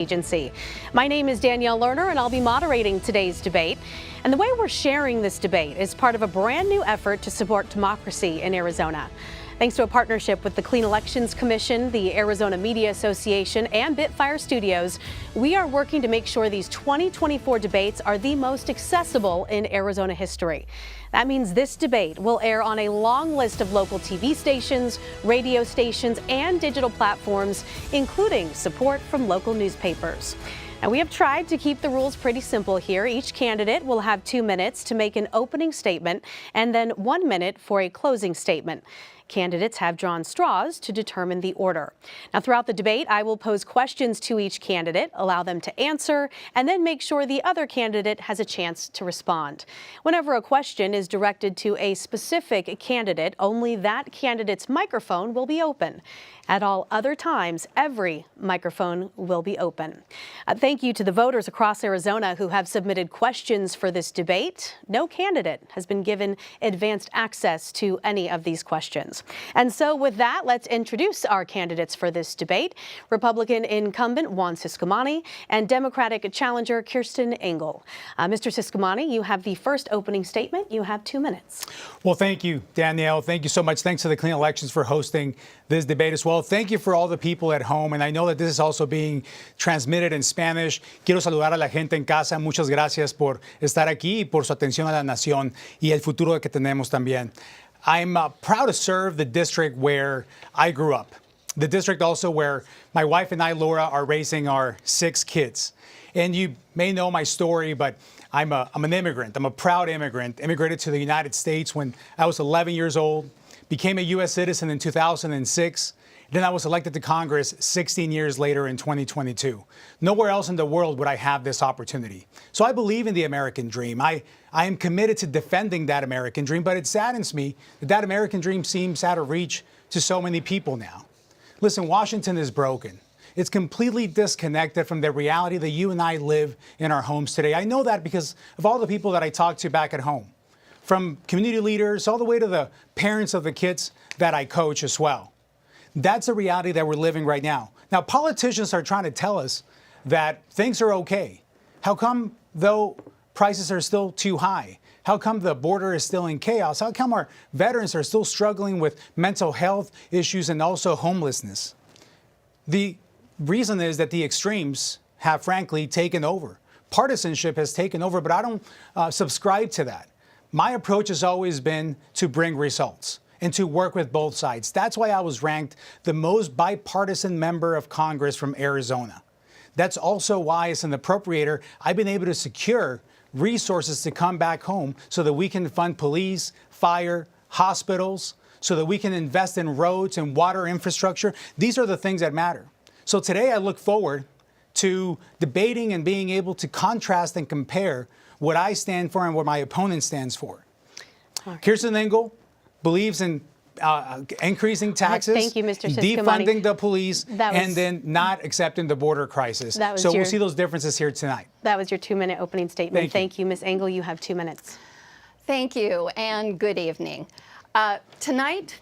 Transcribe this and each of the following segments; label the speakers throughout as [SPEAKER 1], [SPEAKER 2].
[SPEAKER 1] Agency. My name is Danielle Lerner, and I'll be moderating today's debate. And the way we're sharing this debate is part of a brand new effort to support democracy in Arizona. Thanks to a partnership with the Clean Elections Commission, the Arizona Media Association, and Bitfire Studios, we are working to make sure these 2024 debates are the most accessible in Arizona history. That means this debate will air on a long list of local TV stations, radio stations, and digital platforms, including support from local newspapers. Now, we have tried to keep the rules pretty simple here. Each candidate will have 2 minutes to make an opening statement and then 1 minute for a closing statement. Candidates have drawn straws to determine the order. Now, throughout the debate, I will pose questions to each candidate, allow them to answer, and then make sure the other candidate has a chance to respond. Whenever a question is directed to a specific candidate, only that candidate's microphone will be open. At all other times, every microphone will be open. Thank you to the voters across Arizona who have submitted questions for this debate. No candidate has been given advanced access to any of these questions. And so with that, let's introduce our candidates for this debate. Republican incumbent Juan Ciscomani and Democratic challenger Kirsten Engel. Mr. Ciscomani, you have the first opening statement. You have 2 minutes.
[SPEAKER 2] Well, thank you, Danielle. Thank you so much. Thanks to the Clean Elections for hosting this debate as well. Thank you for all the people at home. And I know that this is also being transmitted in Spanish. Quiero saludar a la gente en casa. Muchas gracias por estar aquí y por su atención a la nación y el futuro que tenemos también. I'm proud to serve the district where I grew up. The district also where my wife and I, Laura, are raising our 6 kids. And you may know my story, but I'm an immigrant. I'm a proud immigrant. Immigrated to the United States when I was 11 years old. Became a U.S. citizen in 2006. Then I was elected to Congress 16 years later in 2022. Nowhere else in the world would I have this opportunity. So I believe in the American dream. I am committed to defending that American dream, but it saddens me that that American dream seems out of reach to so many people now. Listen, Washington is broken. It's completely disconnected from the reality that you and I live in our homes today. I know that because of all the people that I talk to back at home, from community leaders all the way to the parents of the kids that I coach as well. That's a reality that we're living right now. Now, politicians are trying to tell us that things are okay. How come, though, prices are still too high? How come the border is still in chaos? How come our veterans are still struggling with mental health issues and also homelessness? The reason is that the extremes have, frankly, taken over. Partisanship has taken over, but I don't subscribe to that. My approach has always been to bring results and to work with both sides. That's why I was ranked the most bipartisan member of Congress from Arizona. That's also why, as an appropriator, I've been able to secure resources to come back home so that we can fund police, fire, hospitals, so that we can invest in roads and water infrastructure. These are the things that matter. So today I look forward to debating and being able to contrast and compare what I stand for and what my opponent stands for. Right. Kirsten Engel believes in increasing taxes,
[SPEAKER 1] thank you, Mr. Ciscomani.
[SPEAKER 2] defunding the police, and then not accepting the border crisis. So we'll see those differences here tonight.
[SPEAKER 1] That was your 2-minute opening statement. Thank you, Ms. Engel. You have 2 minutes.
[SPEAKER 3] Thank you, and good evening. Tonight,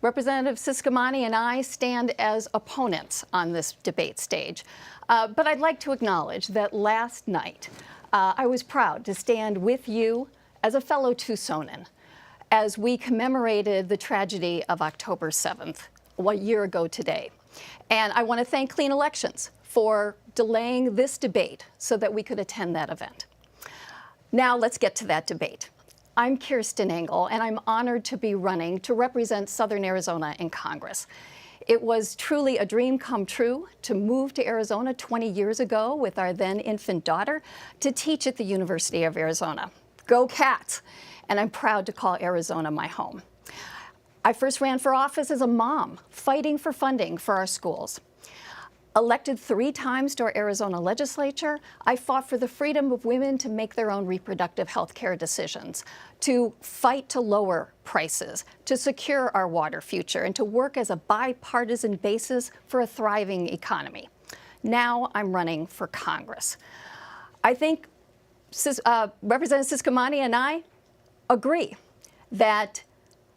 [SPEAKER 3] Representative Ciscomani and I stand as opponents on this debate stage. But I'd like to acknowledge that last night, I was proud to stand with you as a fellow Tucsonan as we commemorated the tragedy of October 7th, a year ago today. And I want to thank Clean Elections for delaying this debate so that we could attend that event. Now let's get to that debate. I'm Kirsten Engel, and I'm honored to be running to represent Southern Arizona in Congress. It was truly a dream come true to move to Arizona 20 years ago with our then infant daughter to teach at the University of Arizona. Go Cats! And I'm proud to call Arizona my home. I first ran for office as a mom, fighting for funding for our schools. Elected 3 times to our Arizona legislature, I fought for the freedom of women to make their own reproductive health care decisions, to fight to lower prices, to secure our water future, and to work as a bipartisan basis for a thriving economy. Now I'm running for Congress. I think Representative Ciscomani and I agree that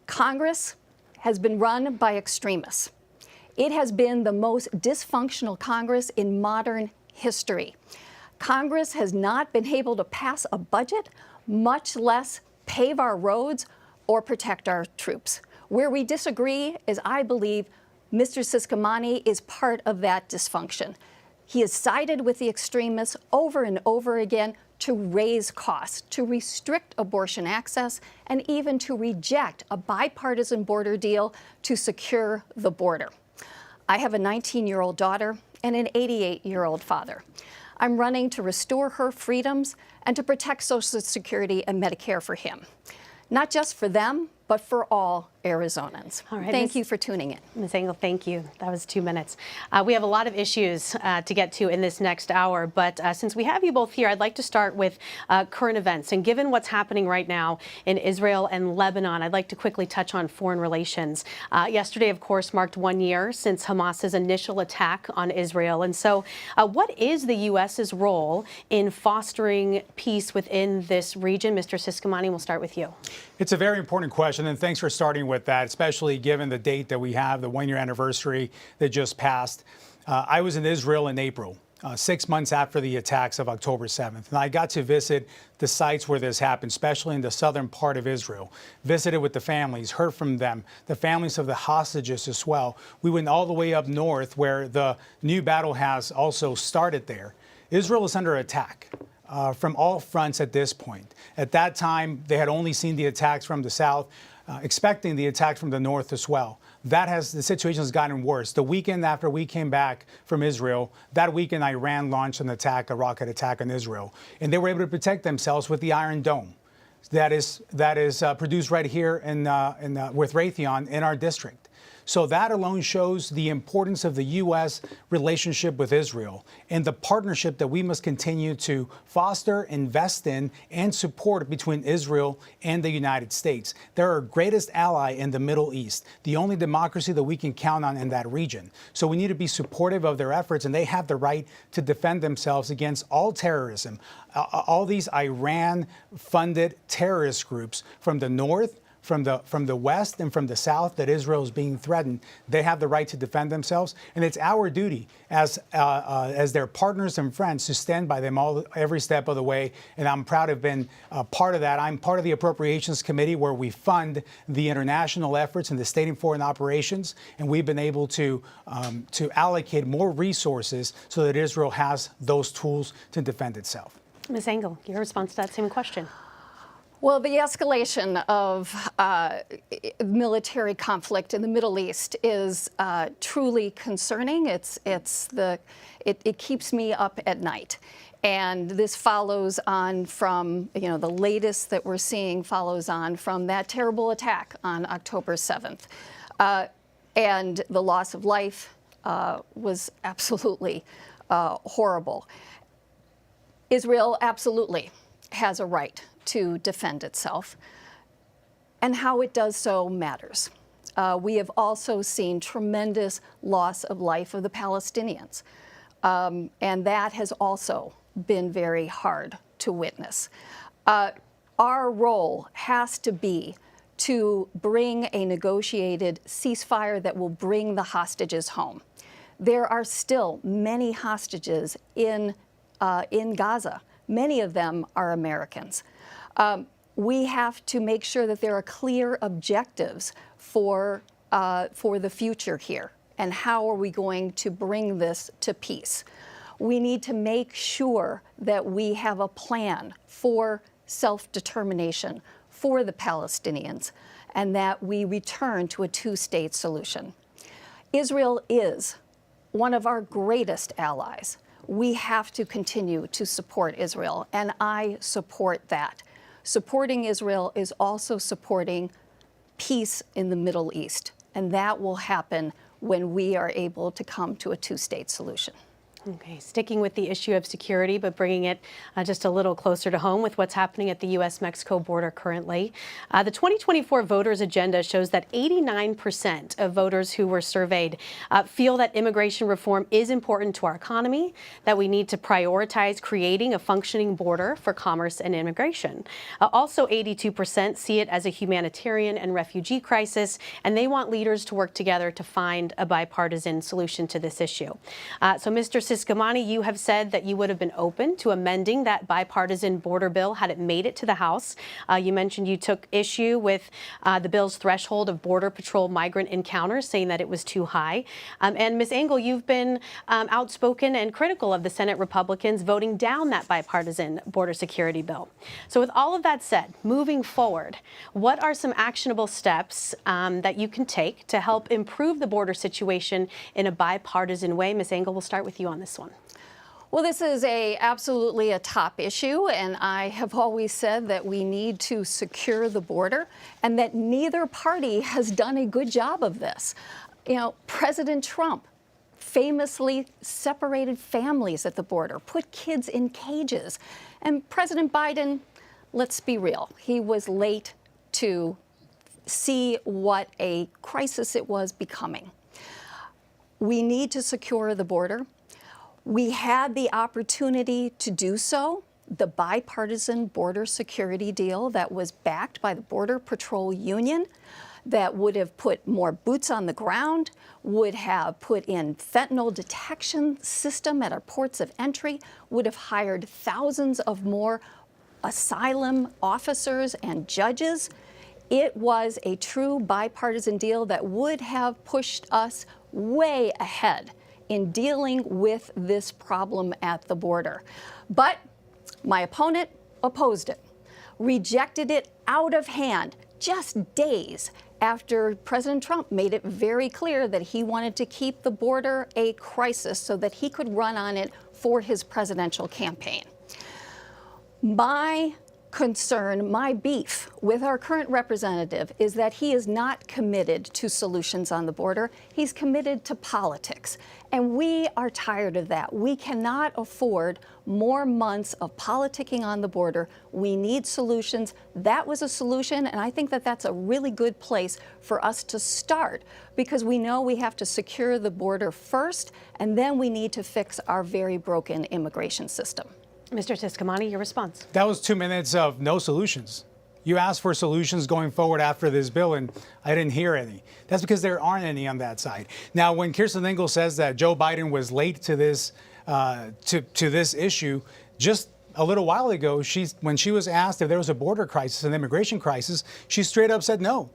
[SPEAKER 3] Congress has been run by extremists. It has been the most dysfunctional Congress in modern history. Congress has not been able to pass a budget, much less pave our roads or protect our troops. Where we disagree is, I believe, Mr. Ciscomani is part of that dysfunction. He has sided with the extremists over and over again to raise costs, to restrict abortion access, and even to reject a bipartisan border deal to secure the border. I have a 19-year-old daughter and an 88-year-old father. I'm running to restore her freedoms and to protect Social Security and Medicare for him. Not just for them, but for all Arizonans.
[SPEAKER 1] All right,
[SPEAKER 3] Thank you for tuning in.
[SPEAKER 1] Ms. Engel, thank you. That was 2 minutes. We have a lot of issues to get to in this next hour, but since we have you both here, I'd like to start with current events. And given what's happening right now in Israel and Lebanon, I'd like to quickly touch on foreign relations. Yesterday, of course, marked 1 year since Hamas's initial attack on Israel. And so what is the U.S.'s role in fostering peace within this region? Mr. Ciscomani, we'll start with you.
[SPEAKER 2] It's a very important question, and thanks for starting with that, especially given the date that we have, the 1 year anniversary that just passed. I was in Israel in April, 6 months after the attacks of October 7th, and I got to visit the sites where this happened, especially in the southern part of Israel. Visited with the families, heard from them, the families of the hostages as well. We went all the way up north where the new battle has also started there. Israel is under attack. From all fronts at this point. At that time, they had only seen the attacks from the south, expecting the attacks from the north as well. The situation has gotten worse. The weekend after we came back from Israel, that weekend Iran launched an attack, a rocket attack on Israel, and they were able to protect themselves with the Iron Dome that is produced right here with Raytheon in our district. So that alone shows the importance of the U.S. relationship with Israel and the partnership that we must continue to foster, invest in, and support between Israel and the United States. They're our greatest ally in the Middle East, the only democracy that we can count on in that region. So we need to be supportive of their efforts, and they have the right to defend themselves against all terrorism, all these Iran-funded terrorist groups from the north, from the west and from the south that Israel is being threatened. They have the right to defend themselves, and it's our duty as their partners and friends to stand by them every step of the way. And I'm proud to have been part of that. I'm part of the Appropriations Committee where we fund the international efforts in the state and foreign operations, and we've been able to allocate more resources so that Israel has those tools to defend itself.
[SPEAKER 1] Ms. Engel, your response to that same question.
[SPEAKER 3] Well, the escalation of military conflict in the Middle East is truly concerning. It keeps me up at night. And this follows on from, the latest that we're seeing follows on from that terrible attack on October 7th. And the loss of life was absolutely horrible. Israel absolutely has a right to defend itself, and how it does so matters. We have also seen tremendous loss of life of the Palestinians, and that has also been very hard to witness. Our role has to be to bring a negotiated ceasefire that will bring the hostages home. There are still many hostages in Gaza. Many of them are Americans. We have to make sure that there are clear objectives for the future here, and how are we going to bring this to peace. We need to make sure that we have a plan for self-determination for the Palestinians, and that we return to a two-state solution. Israel is one of our greatest allies. We have to continue to support Israel, and I support that. Supporting Israel is also supporting peace in the Middle East, and that will happen when we are able to come to a two-state solution.
[SPEAKER 1] Okay, sticking with the issue of security, but bringing it just a little closer to home with what's happening at the U.S.-Mexico border currently. The 2024 voters agenda shows that 89% of voters who were surveyed feel that immigration reform is important to our economy, that we need to prioritize creating a functioning border for commerce and immigration. Also, 82% see it as a humanitarian and refugee crisis, and they want leaders to work together to find a bipartisan solution to this issue. So, Mr. Ciscomani, you have said that you would have been open to amending that bipartisan border bill had it made it to the House. You mentioned you took issue with the bill's threshold of Border Patrol migrant encounters, saying that it was too high. And Ms. Engel, you've been outspoken and critical of the Senate Republicans voting down that bipartisan border security bill. So with all of that said, moving forward, what are some actionable steps that you can take to help improve the border situation in a bipartisan way? Ms. Engel, we'll start with you on this one.
[SPEAKER 3] Well, this is absolutely a top issue, and I have always said that we need to secure the border and that neither party has done a good job of this. You know, President Trump famously separated families at the border, put kids in cages. And President Biden, let's be real, he was late to see what a crisis it was becoming. We need to secure the border. We had the opportunity to do so. The bipartisan border security deal that was backed by the Border Patrol Union, that would have put more boots on the ground, would have put in fentanyl detection system at our ports of entry, would have hired thousands of more asylum officers and judges. It was a true bipartisan deal that would have pushed us way ahead in dealing with this problem at the border. But my opponent opposed it, rejected it out of hand just days after President Trump made it very clear that he wanted to keep the border a crisis so that he could run on it for his presidential campaign. My concern, my beef with our current representative is that he is not committed to solutions on the border. He's committed to politics. And we are tired of that. We cannot afford more months of politicking on the border. We need solutions. That was a solution, and I think that that's a really good place for us to start, because we know we have to secure the border first, and then we need to fix our very broken immigration system.
[SPEAKER 1] Mr. Ciscomani, your response.
[SPEAKER 2] That was 2 minutes of no solutions. You asked for solutions going forward after this bill, and I didn't hear any. That's because there aren't any on that side. Now, when Kirsten Engel says that Joe Biden was late to this this issue, just a little while ago, when she was asked if there was a border crisis, an immigration crisis, she straight up said no.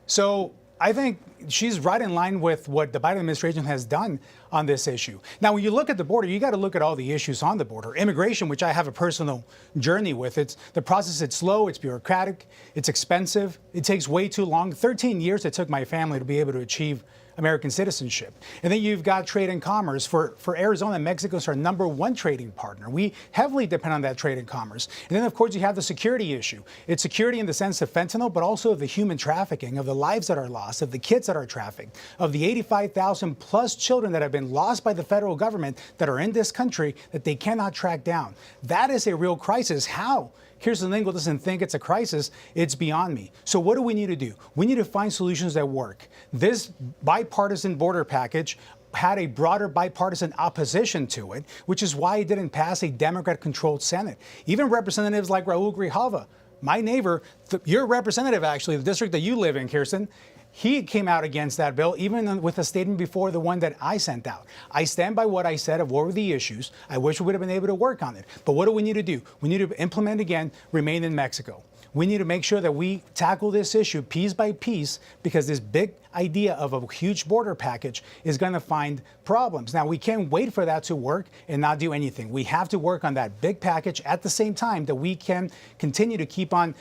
[SPEAKER 2] So I think she's right in line with what the Biden administration has done on this issue. Now, when you look at the border, you got to look at all the issues on the border. Immigration, which I have a personal journey with, the process, it's slow, it's bureaucratic, it's expensive, it takes way too long. 13 years it took my family to be able to achieve American citizenship. And then you've got trade and commerce. For Arizona, Mexico is our #1 trading partner. We heavily depend on that trade and commerce. And then, of course, you have the security issue. It's security in the sense of fentanyl, but also of the human trafficking, of the lives that are lost, of the kids that are trafficked, of the 85,000 plus children that have been lost by the federal government that are in this country that they cannot track down. That is a real crisis. How Kirsten Engel doesn't think it's a crisis, it's beyond me. So what do we need to do? We need to find solutions that work. This bipartisan border package had a broader bipartisan opposition to it, which is why it didn't pass a Democrat-controlled Senate. Even representatives like Raul Grijalva, my neighbor, your representative actually, the district that you live in, Kirsten, he came out against that bill, even with a statement before the one that I sent out. I stand by what I said of what were the issues. I wish we would have been able to work on it. But what do we need to do? We need to implement again, remain in Mexico. We need to make sure that we tackle this issue piece by piece, because this big idea of a huge border package is going to find problems. Now, we can't wait for that to work and not do anything. We have to work on that big package at the same time that we can continue to keep on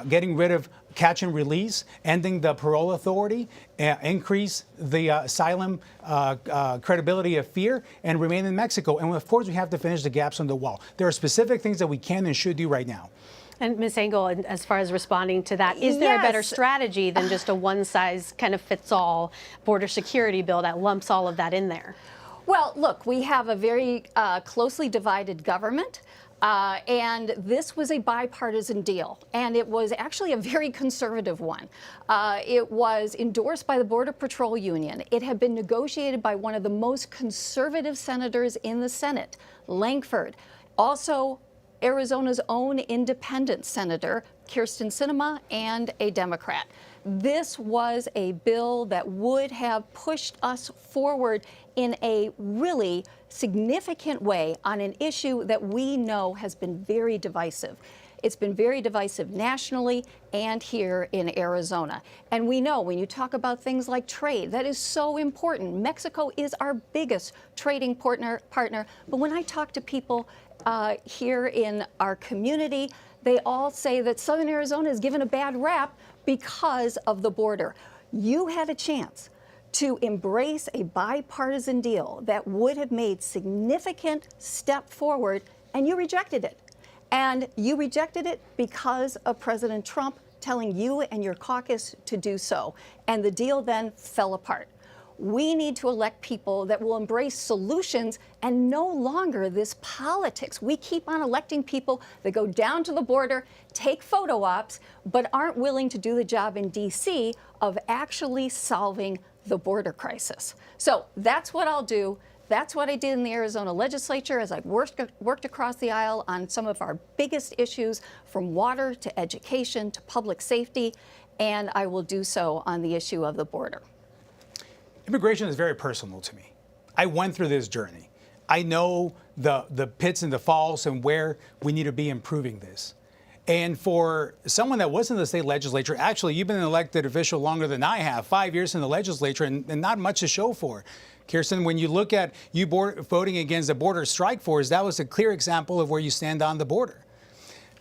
[SPEAKER 2] getting rid of catch and release, ending the parole authority, increase the asylum credibility of fear, and remain in Mexico. And of course, we have to finish the gaps on the wall. There are specific things that we can and should do right now.
[SPEAKER 1] And Ms. Engel, as far as responding to that, is there a better strategy than just a one-size-kind-of-fits-all border security bill that lumps all of that in there?
[SPEAKER 3] Well, look, we have a very closely divided government. And this was a bipartisan deal, and it was actually a very conservative one. It was endorsed by the Border Patrol Union. It had been negotiated by one of the most conservative senators in the Senate, Langford. Also, Arizona's own independent senator, Kirsten Engel, and a Democrat. This was a bill that would have pushed us forward in a really significant way on an issue that we know has been very divisive. It's been very divisive nationally and here in Arizona. And we know when you talk about things like trade, that is so important. Mexico is our biggest trading partner. But when I talk to people here in our community, they all say that Southern Arizona is given a bad rap because of the border. You had a chance to embrace a bipartisan deal that would have made significant step forward, and you rejected it. And you rejected it because of President Trump telling you and your caucus to do so. And the deal then fell apart. We need to elect people that will embrace solutions and no longer this politics. We keep on electing people that go down to the border, take photo ops, but aren't willing to do the job in D.C. of actually solving the border crisis. So that's what I'll do. That's what I did in the Arizona legislature as I worked across the aisle on some of our biggest issues, from water to education to public safety, and I will do so on the issue of the border.
[SPEAKER 2] Immigration is very personal to me. I went through this journey. I know the pits and the falls and where we need to be improving this. And for someone that was in the state legislature, actually, you've been an elected official longer than I have, 5 years in the legislature, and not much to show for. Kirsten, when you look at you voting against the border strike force, that was a clear example of where you stand on the border.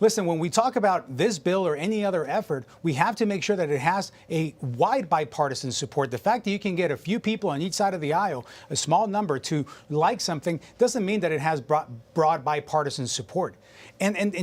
[SPEAKER 2] Listen, when we talk about this bill or any other effort, we have to make sure that it has a wide bipartisan support. The fact that you can get a few people on each side of the aisle, a small number, to like something doesn't mean that it has broad bipartisan support. And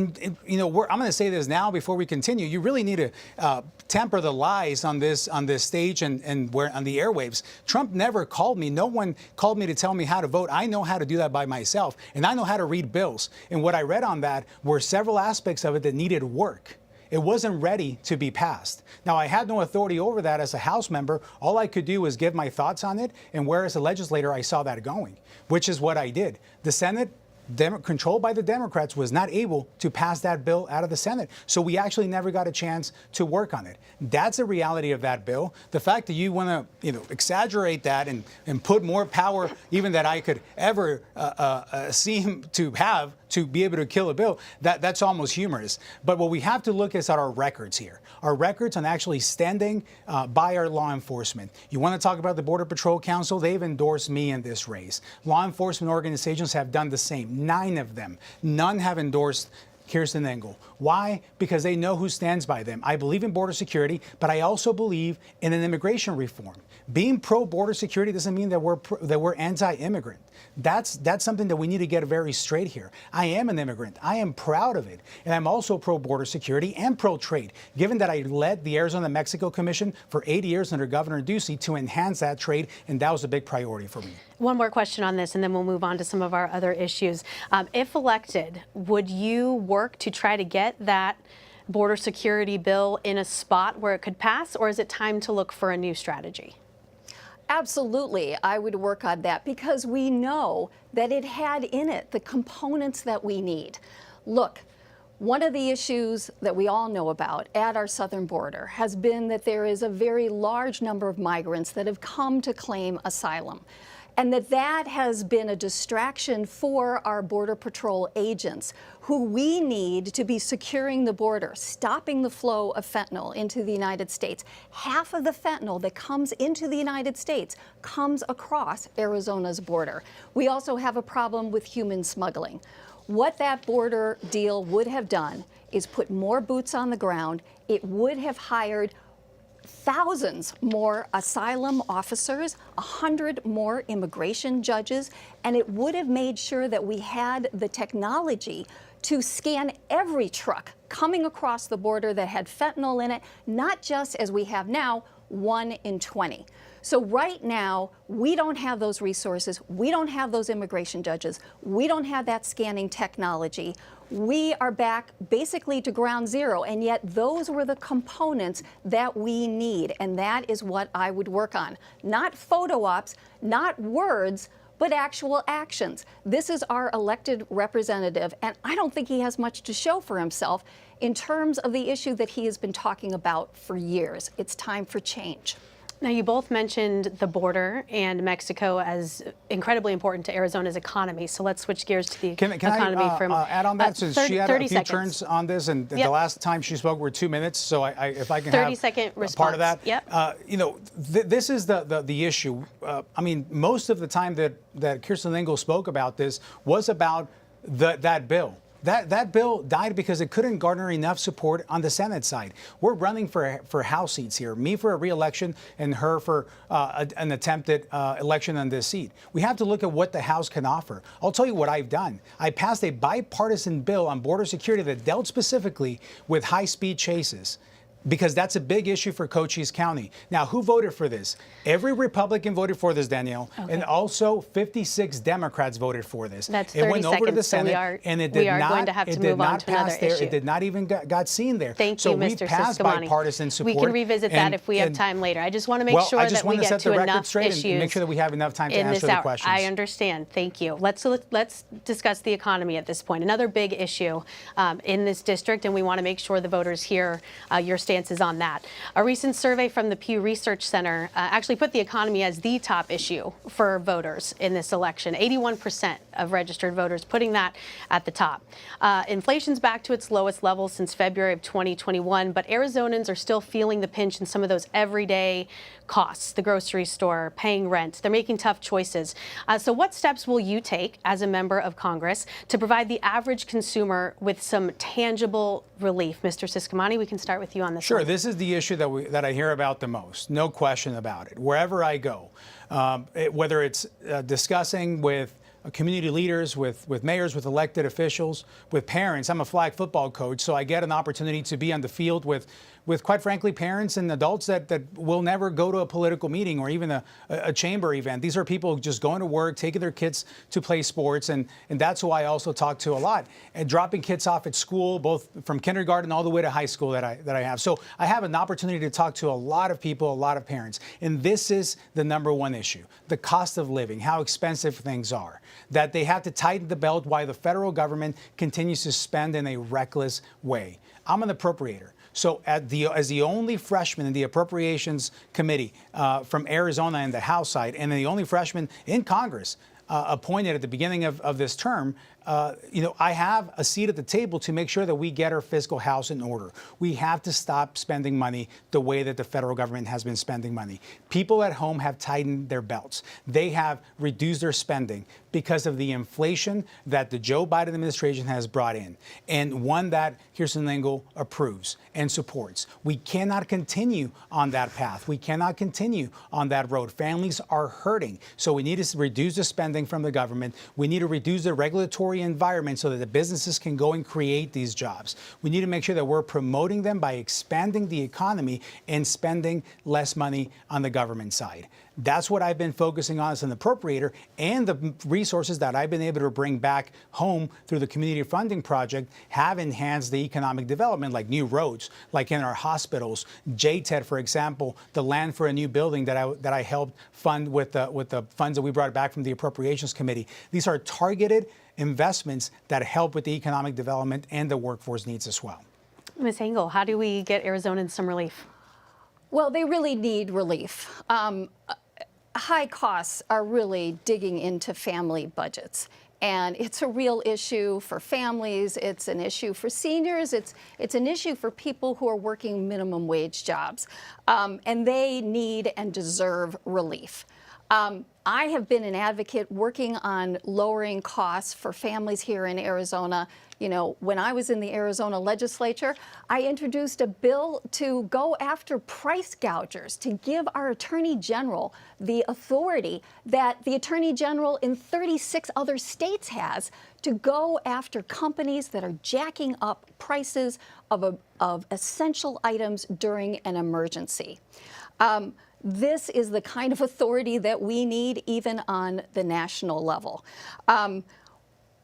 [SPEAKER 2] you know, I'm going to say this now before we continue. You really need to temper the lies on this stage and where on the airwaves. Trump never called me. No one called me to tell me how to vote. I know how to do that by myself, and I know how to read bills. And what I read on that were several aspects of it that needed work. It wasn't ready to be passed. Now, I had no authority over that as a House member. All I could do was give my thoughts on it, and where as a legislator I saw that going, which is what I did. The Senate, controlled by the Democrats, was not able to pass that bill out of the Senate. So we actually never got a chance to work on it. That's the reality of that bill. The fact that you want to exaggerate that and put more power even that I could ever seem to have to be able to kill a bill, that's almost humorous. But what we have to look is at our records here. Our records on actually standing by our law enforcement. You want to talk about the Border Patrol Council? They've endorsed me in this race. Law enforcement organizations have done the same. 9 of them. None have endorsed Kirsten Engel. Why? Because they know who stands by them. I believe in border security, but I also believe in an immigration reform. Being pro-border security doesn't mean that we're anti-immigrant. That's something that we need to get very straight here. I am an immigrant. I am proud of it. And I'm also pro-border security and pro-trade, given that I led the Arizona-Mexico Commission for 8 years under Governor Ducey to enhance that trade, and that was a big priority for me.
[SPEAKER 1] One more question on this, and then we'll move on to some of our other issues. If elected, would you work to try to get that border security bill in a spot where it could pass, or is it time to look for a new strategy?
[SPEAKER 3] Absolutely, I would work on that because we know that it had in it the components that we need. Look, one of the issues that we all know about at our southern border has been that there is a very large number of migrants that have come to claim asylum, and that has been a distraction for our Border Patrol agents, who we need to be securing the border, stopping the flow of fentanyl into the United States. Half of the fentanyl that comes into the United States comes across Arizona's border. We also have a problem with human smuggling. What that border deal would have done is put more boots on the ground. It would have hired thousands more asylum officers, 100 more immigration judges, and it would have made sure that we had the technology to scan every truck coming across the border that had fentanyl in it, not just as we have now, 1 in 20. So right now, we don't have those resources. We don't have those immigration judges. We don't have that scanning technology. We are back basically to ground zero, and yet those were the components that we need, and that is what I would work on. Not photo ops, not words, but actual actions. This is our elected representative, and I don't think he has much to show for himself in terms of the issue that he has been talking about for years. It's time for change.
[SPEAKER 1] Now, you both mentioned the border and Mexico as incredibly important to Arizona's economy. So let's switch gears to the economy.
[SPEAKER 2] Add on that? Since she had a few turns on this, and the last time she spoke were 2 minutes. So if I can have
[SPEAKER 1] 30-second response.
[SPEAKER 2] Part of that.
[SPEAKER 1] Yep.
[SPEAKER 2] You know, this is the issue. I mean, most of the time that Kirsten Engel spoke about this was about that bill. That bill died because it couldn't garner enough support on the Senate side. We're running for House seats here, me for a re-election and her for an attempted election on this seat. We have to look at what the House can offer. I'll tell you what I've done. I passed a bipartisan bill on border security that dealt specifically with high-speed chases, because that's a big issue for Cochise County. Now, who voted for this? Every Republican voted for this, Danielle, and also 56 Democrats voted for this.
[SPEAKER 1] That's 30
[SPEAKER 2] it went over to the Senate, and it did not pass there. It did not even got seen there.
[SPEAKER 1] Thank
[SPEAKER 2] so
[SPEAKER 1] you,
[SPEAKER 2] we
[SPEAKER 1] Mr.
[SPEAKER 2] passed
[SPEAKER 1] Ciscomani.
[SPEAKER 2] Bipartisan support.
[SPEAKER 1] We can revisit that if we have time later. I just want to make sure that we get to enough issues
[SPEAKER 2] and make sure that we have enough time to answer the questions.
[SPEAKER 1] I understand. Thank you. Let's discuss the economy at this point. Another big issue in this district, and we want to make sure the voters hear your stances on that. A recent survey from the Pew Research Center actually put the economy as the top issue for voters in this election. 81% of registered voters putting that at the top. Inflation's back to its lowest level since February of 2021, but Arizonans are still feeling the pinch in some of those everyday costs, the grocery store, paying rent. They're making tough choices. So what steps will you take as a member of Congress to provide the average consumer with some tangible relief? Mr. Ciscomani, we can start with you on this.
[SPEAKER 2] Sure.
[SPEAKER 1] one.
[SPEAKER 2] This is the issue that I hear about the most. No question about it. Wherever I go, whether it's discussing with community leaders, with mayors, with elected officials, with parents. I'm a flag football coach, so I get an opportunity to be on the field with quite frankly, parents and adults that will never go to a political meeting or even a chamber event. These are people just going to work, taking their kids to play sports, and that's who I also talk to a lot. And dropping kids off at school, both from kindergarten all the way to high school that I have. So I have an opportunity to talk to a lot of people, a lot of parents. And this is the number one issue, the cost of living, how expensive things are, that they have to tighten the belt while the federal government continues to spend in a reckless way. I'm an appropriator. So as the only freshman in the Appropriations Committee from Arizona in the House side, and the only freshman in Congress appointed at the beginning of this term, I have a seat at the table to make sure that we get our fiscal house in order. We have to stop spending money the way that the federal government has been spending money. People at home have tightened their belts. They have reduced their spending because of the inflation that the Joe Biden administration has brought in, and one that Kirsten Engel approves and supports. We cannot continue on that path. We cannot continue on that road. Families are hurting. So we need to reduce the spending from the government. We need to reduce the regulatory environment so that the businesses can go and create these jobs. We need to make sure that we're promoting them by expanding the economy and spending less money on the government side. That's what I've been focusing on as an appropriator, and the resources that I've been able to bring back home through the Community Funding Project have enhanced the economic development, like new roads, like in our hospitals. JTED, for example, the land for a new building that I helped fund with the funds that we brought back from the Appropriations Committee. These are targeted investments that help with the economic development and the workforce needs as well.
[SPEAKER 1] Ms. Engel, how do we get Arizonans some relief?
[SPEAKER 3] Well, they really need relief. High costs are really digging into family budgets. And it's a real issue for families. It's an issue for seniors. It's an issue for people who are working minimum wage jobs. And they need and deserve relief. I have been an advocate working on lowering costs for families here in Arizona. You know, when I was in the Arizona legislature, I introduced a bill to go after price gougers, to give our Attorney General the authority that the Attorney General in 36 other states has to go after companies that are jacking up prices of essential items during an emergency. This is the kind of authority that we need even on the national level.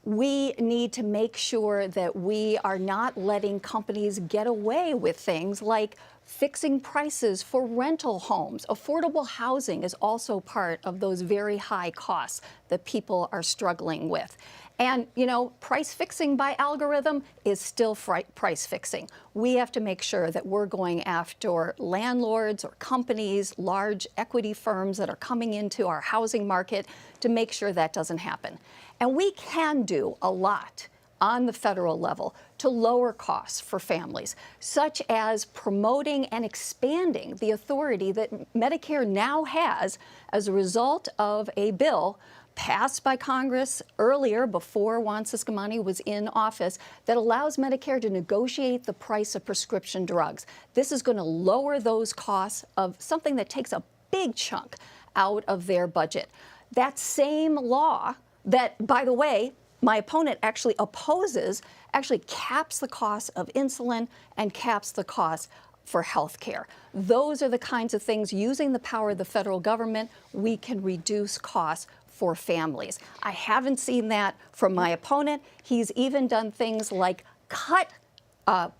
[SPEAKER 3] We need to make sure that we are not letting companies get away with things like fixing prices for rental homes. Affordable housing is also part of those very high costs that people are struggling with. And, you know, price fixing by algorithm is still price fixing. We have to make sure that we're going after landlords or companies, large equity firms that are coming into our housing market to make sure that doesn't happen. And we can do a lot on the federal level to lower costs for families, such as promoting and expanding the authority that Medicare now has as a result of a bill passed by Congress earlier, before Juan Ciscomani was in office, that allows Medicare to negotiate the price of prescription drugs. This is going to lower those costs of something that takes a big chunk out of their budget. That same law that, by the way, my opponent actually opposes, actually caps the cost of insulin and caps the cost for health care. Those are the kinds of things, using the power of the federal government, we can reduce costs for families. I haven't seen that from my opponent. He's even done things like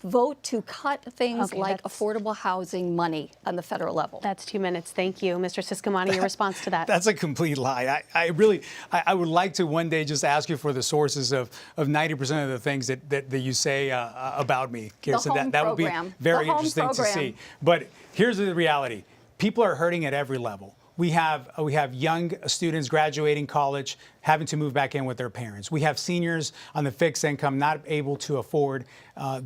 [SPEAKER 3] vote to cut things like affordable housing money on the federal level.
[SPEAKER 1] That's 2 minutes. Thank you. Mr. Ciscomani, your response to that?
[SPEAKER 2] That's a complete lie. I would like to one day just ask you for the sources of 90% of the things that you say about me, Kirsten. That would be very interesting to see. But here's the reality. People are hurting at every level. We have young students graduating college, having to move back in with their parents. We have seniors on the fixed income not able to afford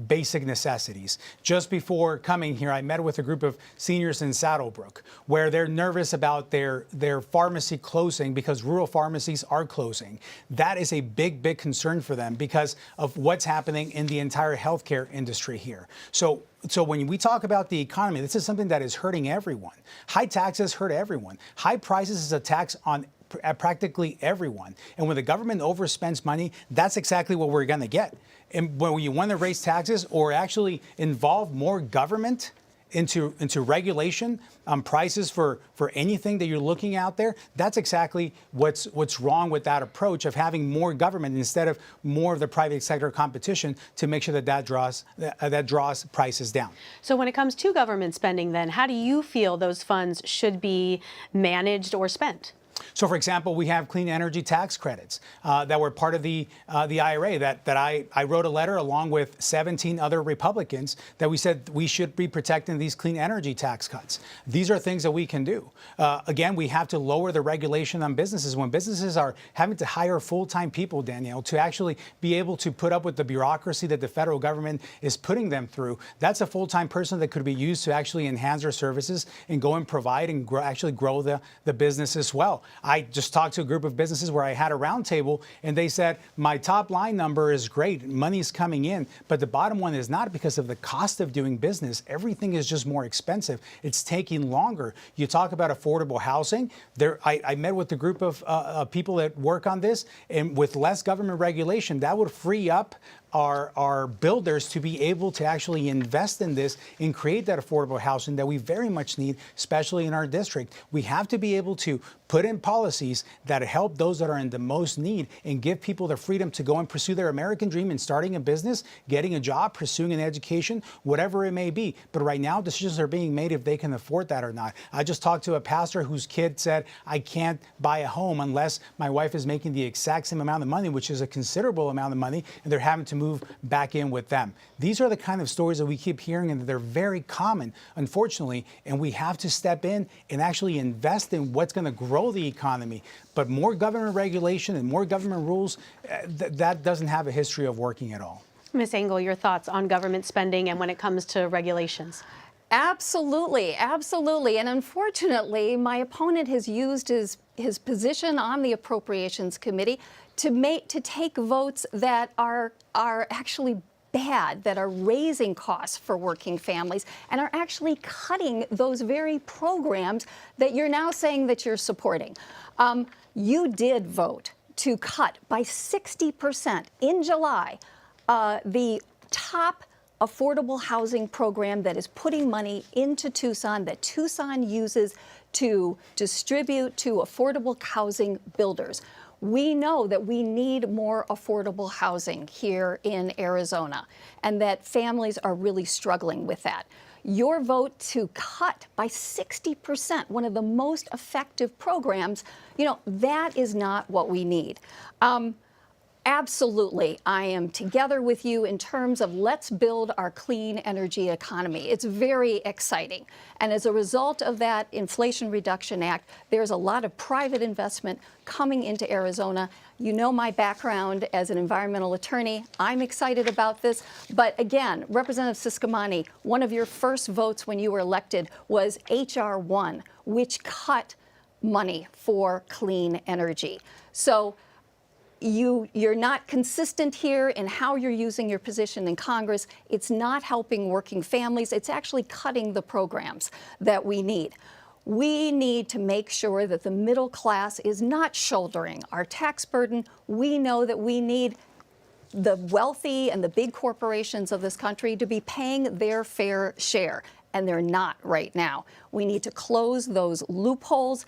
[SPEAKER 2] basic necessities. Just before coming here, I met with a group of seniors in Saddlebrook, where they're nervous about their pharmacy closing because rural pharmacies are closing. That is a big, big concern for them because of what's happening in the entire healthcare industry here. So when we talk about the economy, this is something that is hurting everyone. High taxes hurt everyone. High prices is a tax on practically everyone. And when the government overspends money, that's exactly what we're going to get. And when you want to raise taxes or actually involve more government into regulation on prices for anything that you're looking out there, that's exactly what's wrong with that approach of having more government instead of more of the private sector competition to make sure that draws prices down. So
[SPEAKER 1] when it comes to government spending, then how do you feel those funds should be managed or spent?
[SPEAKER 2] So, for example, we have clean energy tax credits that were part of the IRA that I wrote a letter along with 17 other Republicans that we said we should be protecting these clean energy tax cuts. These are things that we can do. Again, we have to lower the regulation on businesses. When businesses are having to hire full-time people, Danielle, to actually be able to put up with the bureaucracy that the federal government is putting them through, that's a full-time person that could be used to actually enhance their services and go and provide and actually grow the business as well. I just talked to a group of businesses where I had a roundtable, and they said, my top line number is great, money's coming in, but the bottom one is not because of the cost of doing business. Everything is just more expensive. It's taking longer. You talk about affordable housing. I met with a group of people that work on this, and with less government regulation, that would free up our builders to be able to actually invest in this and create that affordable housing that we very much need, especially in our district. We have to be able to put in policies that help those that are in the most need and give people the freedom to go and pursue their American dream in starting a business, getting a job, pursuing an education, whatever it may be. But right now, decisions are being made if they can afford that or not. I just talked to a pastor whose kid said, I can't buy a home unless my wife is making the exact same amount of money, which is a considerable amount of money, and they're having to move back in with them. These are the kind of stories that we keep hearing, and they're very common, unfortunately, and we have to step in and actually invest in what's going to grow the economy. But more government regulation and more government rules, that doesn't have a history of working at all.
[SPEAKER 1] Ms. Engel, your thoughts on government spending and when it comes to regulations?
[SPEAKER 3] Absolutely, absolutely. And unfortunately, my opponent has used his position on the Appropriations Committee to take votes that are actually bad, that are raising costs for working families and are actually cutting those very programs that you're now saying that you're supporting. You did vote to cut by 60% in July the top affordable housing program that is putting money into Tucson, that Tucson uses to distribute to affordable housing builders. We know that we need more affordable housing here in Arizona, and that families are really struggling with that. Your vote to cut by 60% one of the most effective programs, that is not what we need. Absolutely, I am together with you in terms of let's build our clean energy economy. It's very exciting. And as a result of that Inflation Reduction Act, there's a lot of private investment coming into Arizona. You know my background as an environmental attorney. I'm excited about this. But again, Representative Ciscomani, one of your first votes when you were elected was H.R. 1, which cut money for clean energy. So you're not consistent here in how you're using your position in Congress. It's not helping working families. It's actually cutting the programs that we need. We need to make sure that the middle class is not shouldering our tax burden. We know that we need the wealthy and the big corporations of this country to be paying their fair share, and they're not right now. We need to close those loopholes.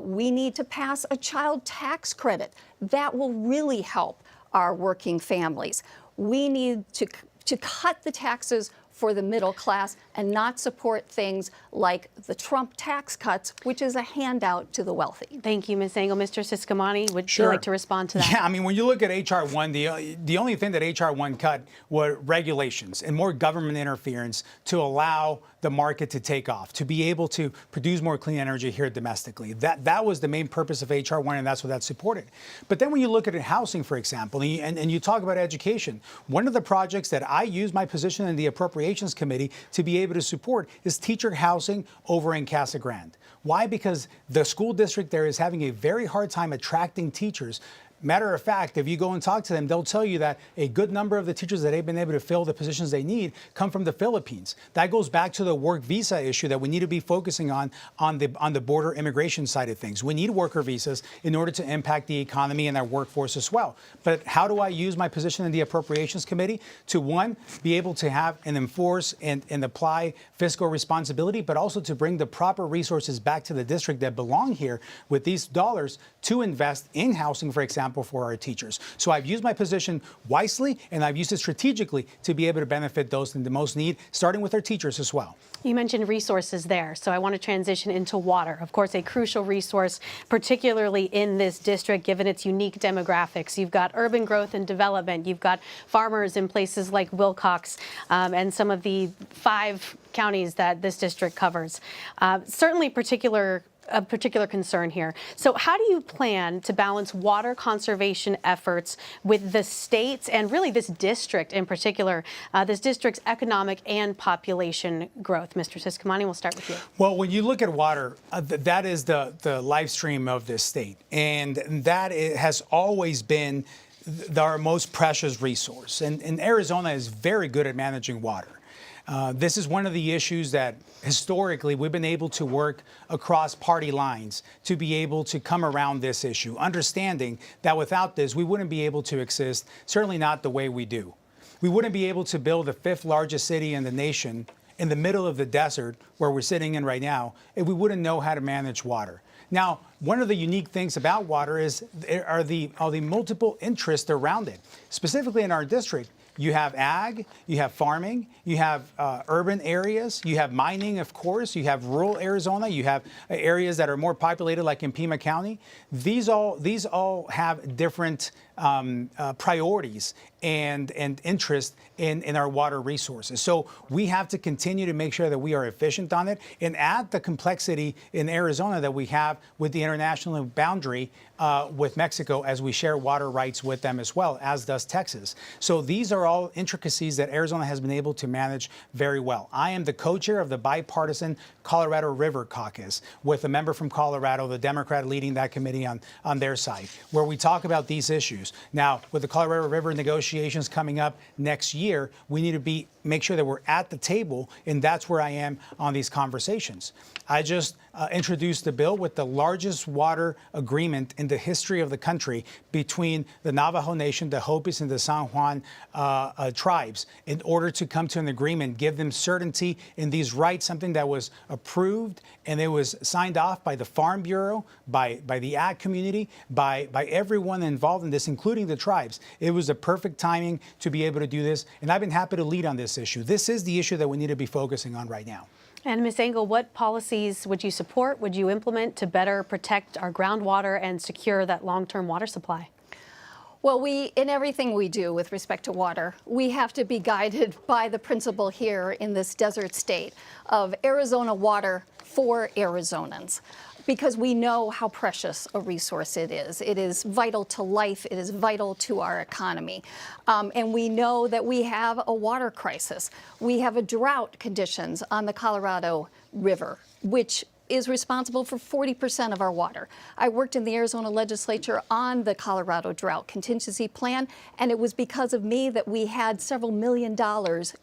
[SPEAKER 3] We need to pass a child tax credit. That will really help our working families. We need to cut the taxes for the middle class and not support things like the Trump tax cuts, which is a handout to the wealthy.
[SPEAKER 1] Thank you, Ms. Engel. Mr. Ciscomani, would
[SPEAKER 2] Sure.
[SPEAKER 1] you like to respond to that?
[SPEAKER 2] Yeah, I mean, when you look at H.R. 1, the only thing that H.R. 1 cut were regulations and more government interference to allow the market to take off, to be able to produce more clean energy here domestically. That was the main purpose of H.R. 1, and that's what that supported. But then when you look at housing, for example, and you talk about education, one of the projects that I use my position in the Appropriations Committee to be able to support is teacher housing over in Casa Grande. Why? Because the school district there is having a very hard time attracting teachers. Matter of fact, if you go and talk to them, they'll tell you that a good number of the teachers that they've been able to fill the positions they need come from the Philippines. That goes back to the work visa issue that we need to be focusing on the border immigration side of things. We need worker visas in order to impact the economy and our workforce as well. But how do I use my position in the Appropriations Committee to, one, be able to have and enforce and apply fiscal responsibility, but also to bring the proper resources back to the district that belong here with these dollars to invest in housing, for example, for our teachers. So I've used my position wisely, and I've used it strategically to be able to benefit those in the most need, starting with our teachers as well.
[SPEAKER 1] You mentioned resources there, so I want to transition into water. Of course, a crucial resource, particularly in this district, given its unique demographics. You've got urban growth and development. You've got farmers in places like Wilcox and some of the 5 counties that this district covers. Certainly a particular concern here. So how do you plan to balance water conservation efforts with the state's and really this district in particular, this district's economic and population growth? Mr. Ciscomani, we'll start with you.
[SPEAKER 2] Well, when you look at water, that is the life stream of this state. And that has always been our most precious resource. And Arizona is very good at managing water. This is one of the issues that historically we've been able to work across party lines to be able to come around this issue, understanding that without this, we wouldn't be able to exist, certainly not the way we do. We wouldn't be able to build the 5th largest city in the nation in the middle of the desert where we're sitting in right now if we wouldn't know how to manage water. Now, one of the unique things about water is are the multiple interests around it. Specifically in our district, you have ag, you have farming, you have urban areas, you have mining, of course, you have rural Arizona, you have areas that are more populated like in Pima County. These all have different priorities and interest in our water resources. So we have to continue to make sure that we are efficient on it and add the complexity in Arizona that we have with the international boundary with Mexico as we share water rights with them as well, as does Texas. So these are all intricacies that Arizona has been able to manage very well. I am the co-chair of the bipartisan Colorado River Caucus with a member from Colorado, the Democrat leading that committee on their side, where we talk about these issues. Now, with the Colorado River negotiations coming up next year, we need to make sure that we're at the table, and that's where I am on these conversations. I just introduced the bill with the largest largest water agreement in the history of the country between the Navajo Nation, the Hopis, and the San Juan tribes in order to come to an agreement, give them certainty in these rights, something that was approved and it was signed off by the Farm Bureau, by the ag community, by everyone involved in this, including the tribes. It was the perfect timing to be able to do this, and I've been happy to lead on this issue. This is the issue that we need to be focusing on right now.
[SPEAKER 1] And Ms. Engel, what policies would you support, would you implement to better protect our groundwater and secure that long-term water supply?
[SPEAKER 3] Well, in everything we do with respect to water, we have to be guided by the principle here in this desert state of Arizona water for Arizonans, because we know how precious a resource it is. It is vital to life. It is vital to our economy. And we know that we have a water crisis. We have a drought conditions on the Colorado River, which is responsible for 40% of our water. I worked in the Arizona legislature on the Colorado Drought Contingency Plan, and it was because of me that we had several $1 million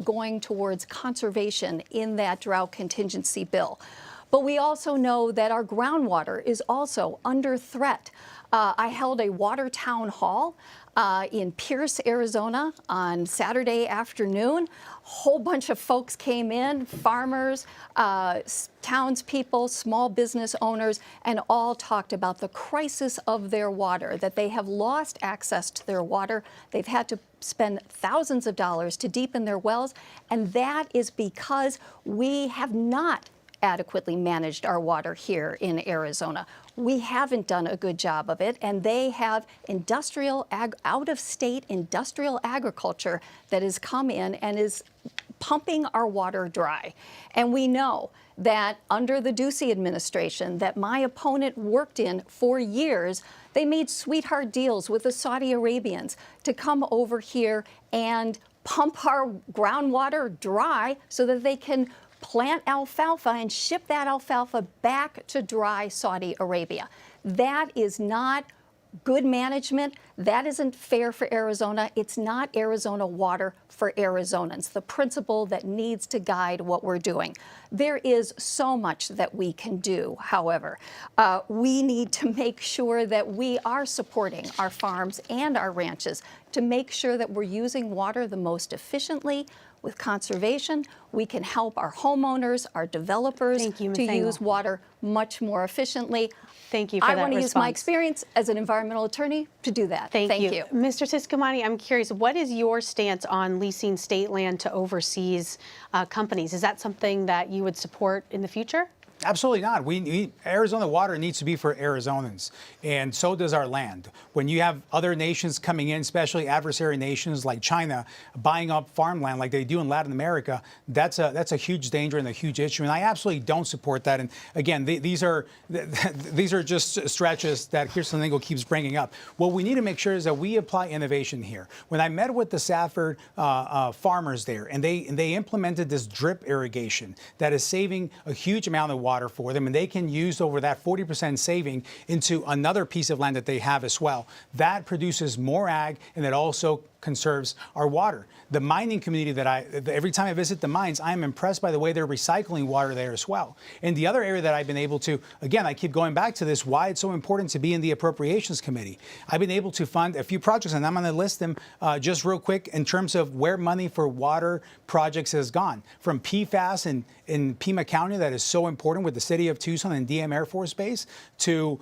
[SPEAKER 3] going towards conservation in that drought contingency bill. But we also know that our groundwater is also under threat. I held a water town hall in Pierce, Arizona on Saturday afternoon. A whole bunch of folks came in, farmers, townspeople, small business owners, and all talked about the crisis of their water, that they have lost access to their water. They've had to spend thousands of dollars to deepen their wells, and that is because we have not adequately managed our water here in Arizona. We haven't done a good job of it, and they have out-of-state industrial agriculture that has come in and is pumping our water dry. And we know that under the Ducey administration that my opponent worked in for years, they made sweetheart deals with the Saudi Arabians to come over here and pump our groundwater dry so that they can plant alfalfa and ship that alfalfa back to dry Saudi Arabia. That is not good management. That isn't fair for Arizona. It's not Arizona water for Arizonans, the principle that needs to guide what we're doing. There is so much that we can do, however. We need to make sure that we are supporting our farms and our ranches to make sure that we're using water the most efficiently. With conservation, we can help our homeowners, our developers to use water much more efficiently.
[SPEAKER 1] Thank you for that response.
[SPEAKER 3] I want to use my experience as an environmental attorney to do that.
[SPEAKER 1] Thank you. Mr. Ciscomani, I'm curious, what is your stance on leasing state land to overseas companies? Is that something that you would support in the future?
[SPEAKER 2] Absolutely not. Arizona water needs to be for Arizonans, and so does our land. When you have other nations coming in, especially adversary nations like China, buying up farmland like they do in Latin America, that's a huge danger and a huge issue. And I absolutely don't support that. And again, these are just stretches that Kirsten Engel keeps bringing up. What we need to make sure is that we apply innovation here. When I met with the Safford farmers there, and they implemented this drip irrigation that is saving a huge amount of water for them, and they can use over that 40% saving into another piece of land that they have as well. That produces more ag, and it also conserves our water. The mining community every time I visit the mines, I am impressed by the way they're recycling water there as well. And the other area that I've been able to, again, I keep going back to this, why it's so important to be in the Appropriations Committee. I've been able to fund a few projects, and I'm going to list them just real quick in terms of where money for water projects has gone. From PFAS in Pima County, that is so important with the city of Tucson and DM Air Force Base, to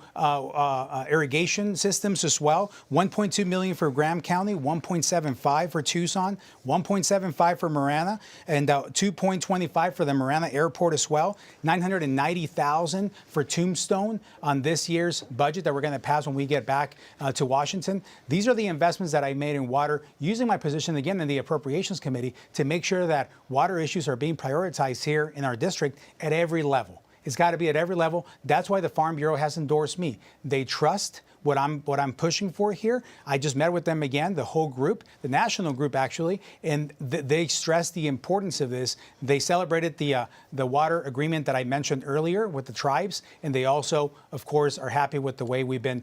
[SPEAKER 2] irrigation systems as well. $1.2 million for Graham County, $1.75 for Tucson, $1.75 for Marana, and $2.25 for the Marana Airport as well. $990,000 for Tombstone on this year's budget that we're going to pass when we get back to Washington. These are the investments that I made in water, using my position again in the Appropriations Committee to make sure that water issues are being prioritized here in our district at every level. It's got to be at every level. That's why the Farm Bureau has endorsed me. They trust what I'm pushing for here. I just met with them again, the whole group, the national group actually, and they stressed the importance of this. They celebrated the water agreement that I mentioned earlier with the tribes, and they also, of course, are happy with the way we've been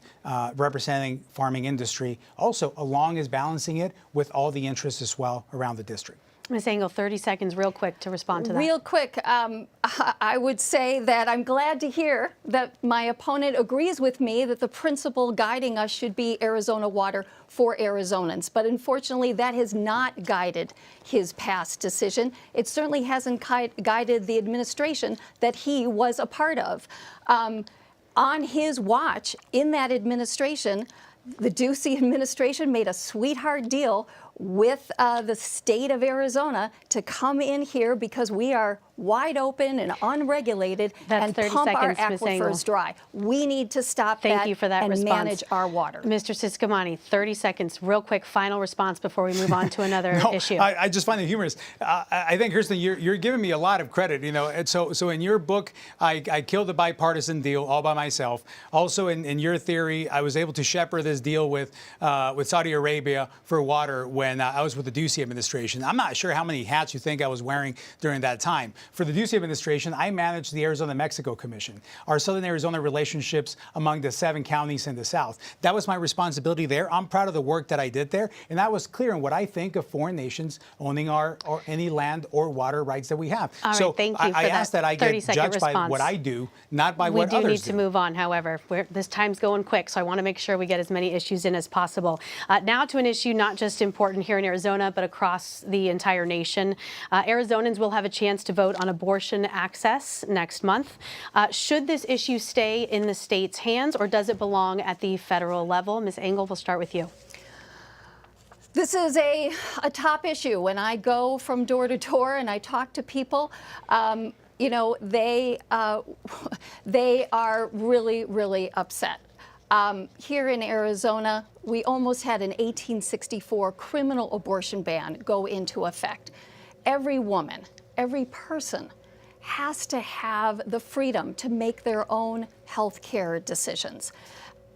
[SPEAKER 2] representing farming industry, also along as balancing it with all the interests as well around the district.
[SPEAKER 1] Ms. Engel, 30 seconds real quick to respond to that.
[SPEAKER 3] Real quick, I would say that I'm glad to hear that my opponent agrees with me that the principle guiding us should be Arizona water for Arizonans. But unfortunately, that has not guided his past decision. It certainly hasn't guided the administration that he was a part of. On his watch, in that administration, the Ducey administration made a sweetheart deal with the state of Arizona to come in here because we are wide open and unregulated and pump our aquifers dry. We need to stop that.
[SPEAKER 1] Thank you for that
[SPEAKER 3] and
[SPEAKER 1] response.
[SPEAKER 3] Manage our water.
[SPEAKER 1] Mr. Ciscomani, 30 seconds, real quick, final response before we move on to another issue.
[SPEAKER 2] I just find it humorous. I think, Kirsten, you're giving me a lot of credit. You know, and so in your book, I killed the bipartisan deal all by myself. Also, in your theory, I was able to shepherd this deal with Saudi Arabia for water when I was with the Ducey administration. I'm not sure how many hats you think I was wearing during that time. For the Ducey administration, I managed the Arizona-Mexico Commission, our Southern Arizona relationships among the 7 counties in the South. That was my responsibility there. I'm proud of the work that I did there, and I was clear in what I think of foreign nations owning our or any land or water rights that we have.
[SPEAKER 1] All
[SPEAKER 2] so
[SPEAKER 1] right, thank you
[SPEAKER 2] I ask that I get judged
[SPEAKER 1] response.
[SPEAKER 2] by what I do, not by what others do.
[SPEAKER 1] We do need to move on, however. This time's going quick, so I want to make sure we get as many issues in as possible. Now to an issue not just important here in Arizona, but across the entire nation. Arizonans will have a chance to vote on abortion access next month. Should this issue stay in the state's hands, or does it belong at the federal level? Ms. Engel, we'll start with you.
[SPEAKER 3] This is a top issue. When I go from door to door and I talk to people, you know, they are really, really upset. Here in Arizona, we almost had an 1864 criminal abortion ban go into effect. Every woman, every person has to have the freedom to make their own health care decisions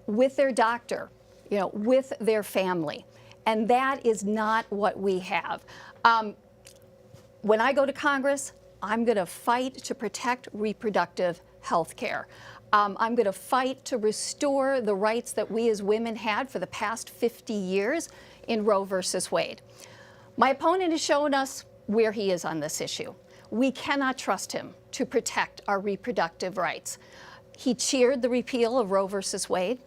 [SPEAKER 3] with their doctor, you know, with their family. And that is not what we have. When I go to Congress, I'm going to fight to protect reproductive health care. I'm going to fight to restore the rights that we as women had for the past 50 years in Roe versus Wade. My opponent has shown us where he is on this issue. We cannot trust him to protect our reproductive rights. He cheered the repeal of Roe versus Wade.